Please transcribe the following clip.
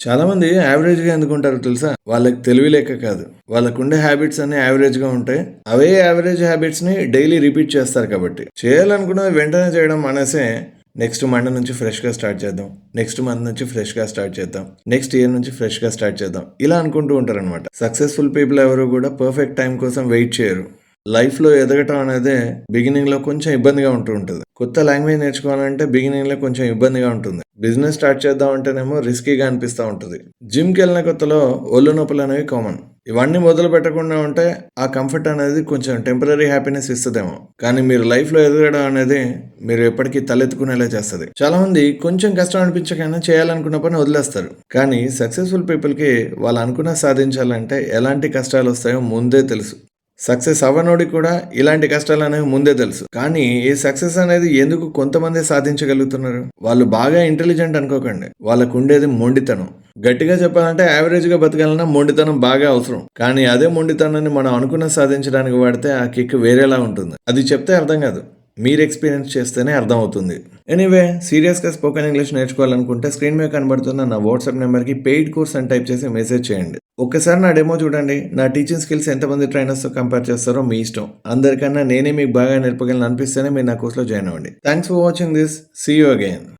చాలా మంది యావరేజ్‌గా ఎందుకుంటారో తెలుసా? వాళ్ళకి తెలివి లేక కాదు. వాళ్ళకుండే హ్యాబిట్స్ అన్నీ యావరేజ్‌గా ఉంటాయి. అవే యావరేజ్ హ్యాబిట్స్‌ని డైలీ రిపీట్ చేస్తారు కాబట్టి. చేయాలనుకున్నది వెంటనే చేయడం మానేసి నెక్స్ట్ మండే నుంచి ఫ్రెష్‌గా స్టార్ట్ చేద్దాం. నెక్స్ట్ మంత్ నుంచి ఫ్రెష్‌గా స్టార్ట్ చేద్దాం. నెక్స్ట్ ఇయర్ నుంచి ఫ్రెష్‌గా స్టార్ట్ చేద్దాం. ఇలా అనుకుంటూ ఉంటారనమాట. సక్సెస్‌ఫుల్ పీపుల్ ఎవరు కూడా పర్ఫెక్ట్ టైం కోసం వెయిట్ చేయరు. లైఫ్‌లో ఎదగటం అనేదే బిగినింగ్‌లో కొంచెం ఇబ్బందిగా ఉంటూ ఉంటది. కొత్త లాంగ్వేజ్ నేర్చుకోవాలంటే బిగినింగ్‌లో కొంచెం ఇబ్బందిగా ఉంటుంది. బిజినెస్ స్టార్ట్ చేద్దాం అంటేనేమో రిస్కీగా అనిపిస్తా ఉంటది. జిమ్‌కెళ్ళిన కొత్తలో ఒళ్ళు నొప్పులనేవి కామన్. ఇవన్నీ మొదలు పెట్టకుండా ఉంటే ఆ కంఫర్ట్ అనేది కొంచెం టెంపరరీ హ్యాపీనెస్ ఇస్తదేమో. కానీ మీరు లైఫ్‌లో ఎదగడం అనేది మీరు ఎప్పటికీ తలెత్తుకునేలా చేస్తది. చాలామంది కొంచెం కష్టం అనిపించగానే చేయాలనుకున్న పని వదిలేస్తారు. కానీ సక్సెస్‌ఫుల్ పీపుల్‌కి వాళ్ళు అనుకున్నది సాధించాలంటే ఎలాంటి కష్టాలొస్తాయో ముందే తెలుసు. సక్సెస్ అవ్వనోడికి కూడా ఇలాంటి కష్టాలనేవి ముందే తెలుసు. కానీ ఈ సక్సెస్ అనేది ఎందుకు కొంతమందే సాధించగలుగుతున్నారు? వాళ్ళు బాగా ఇంటెలిజెంట్ అనుకోకండి. వాళ్ళకుండేది మొండితనం. గట్టిగా చెప్పాలంటే యావరేజ్‌గా బతకాలన్నా మొండితనం బాగా అవసరం. కానీ అదే మొండితనాన్ని మనం అనుకున్నది సాధించడానికి వాడితే ఆ కిక్ వేరేలా ఉంటుంది. అది చెప్తే అర్థం కాదు. మీరు ఎక్స్‌పీరియన్స్ చేస్తేనే అర్థమవుతుంది. ఎనీవే సీరియస్‌గా స్పోకెన్ ఇంగ్లీష్ నేర్చుకోవాలనుకుంటే స్క్రీన్ మీద కనబడుతున్న నా వాట్సాప్ నెంబర్‌కి పెయిడ్ కోర్స్ అని టైప్ చేసి మెసేజ్ చేయండి. ఒక్కసారి నా డెమో చూడండి. నా టీచింగ్ స్కిల్స్ ఎంతమంది ట్రైనర్స్‌తో కంపేర్ చేస్తారో మీ ఇష్టం. అందరికన్నా నేనే మీకు బాగా నేర్పగలను అనిపిస్తేనే మీరు నా కోర్స్‌లో జాయిన్ అవ్వండి. Thanks for watching this. See you again.